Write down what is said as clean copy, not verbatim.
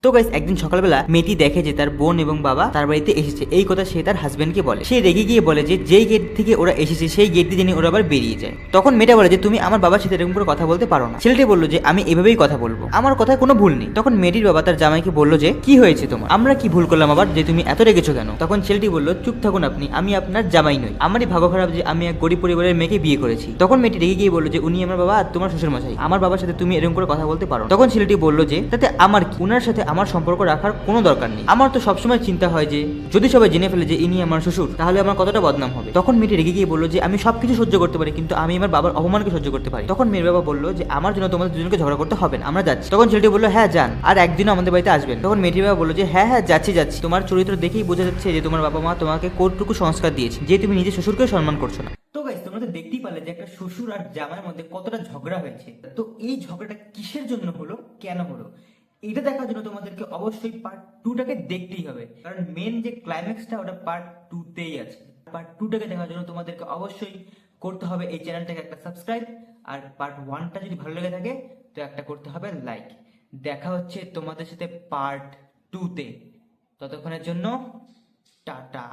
তো গাইস একদিন সকালবেলা মেয়েটি দেখে যে তার বোন এবং বাবা তার বাড়িতে এসেছে। এই কথা সে তার হাজবেন্ডকে বলে। সে রেগে গিয়ে বলে যে যেই গেট থেকে ওরা এসেছে সেই গেট দিয়ে জেনে ওরা আবার বেরিয়ে যায়। তখন মেয়েটা বলে যে তুমি আমার বাবার সাথে এরকম করে কথা বলতে পারো না। ছেলেটি বললো যে আমি এভাবেই কথা বলবো, আমার কথায় কোনো ভুল নেই। তখন মেয়েটির বাবা তার জামাইকে বললো যে কি হয়েছে তোমার, আমরা কি ভুল করলাম আবার যে তুমি এত রেগেছো কেন? তখন ছেলেটি বললো চুপ থাকুন আপনি, আমি আপনার জামাই নই, আমারই ভাগ্য খারাপ যে আমি এক গরিব পরিবারের মেয়েকে বিয়ে করেছি। তখন মেয়েটি রেগে গিয়ে বললো যে উনি আমার বাবা আর তোমার শ্বশুর মশাই, আমার বাবার সাথে তুমি এরকম করে কথা বলতে পারো। তখন ছেলেটি বললো যে তাতে আমার কি, উনার সাথে আমার সম্পর্ক রাখার কোনো দরকার নেই। আমার তো সবসময় চিন্তা হয় যে যদি সবাই জেনে ফেলে যে ইনি আমার শ্বশুর তাহলে আমার কতটা বদনাম হবে। তখন মেয়েটি রেগে গিয়ে বললো যে আমি সবকিছু সহ্য করতে পারি কিন্তু আমি আমার বাবার অপমানকে সহ্য করতে পারি। তখন মেয়ের বাবা বললো যে আমার জন্য তোমাদের দুজনকে ঝগড়া করতে হবে না, আমরা যাচ্ছি। তখন ছেলেটি বললো হ্যাঁ যান, আর একদিনও আমাদের বাড়িতে আসবেন। তখন মেয়েটির বাবা বললো যে হ্যাঁ হ্যাঁ যাচ্ছি যাচ্ছি, তোমার চরিত্র দেখেই বোঝা যাচ্ছে যে তোমার বাবা মা তোমাকে কোটটুকু সংস্কার দিয়েছে যে তুমি নিজের শ্বশুরকেও সম্মান করছো না। তো গাইস তোমরা তো দেখতেই পারলে যে একটা শ্বশুর আর জামাইয়ের মধ্যে কতটা ঝগড়া হয়েছে। তো এই ঝগড়াটা কিসের জন্য হলো, কেন হলো, এটা দেখার জন্য তোমাদেরকে অবশ্যই পার্ট 2টাকে দেখতেই হবে, কারণ মেন যে ক্লাইম্যাক্সটা ওটা পার্ট 2তেই আছে। পার্ট 2টাকে দেখার জন্য তোমাদেরকে অবশ্যই করতে হবে এই চ্যানেলটাকে একটা সাবস্ক্রাইব, আর পার্ট 1টা যদি ভালো লেগে থাকে তো একটা করতে হবে লাইক। দেখা হচ্ছে তোমাদের সাথে পার্ট 2তে, ততক্ষণের জন্য টাটা।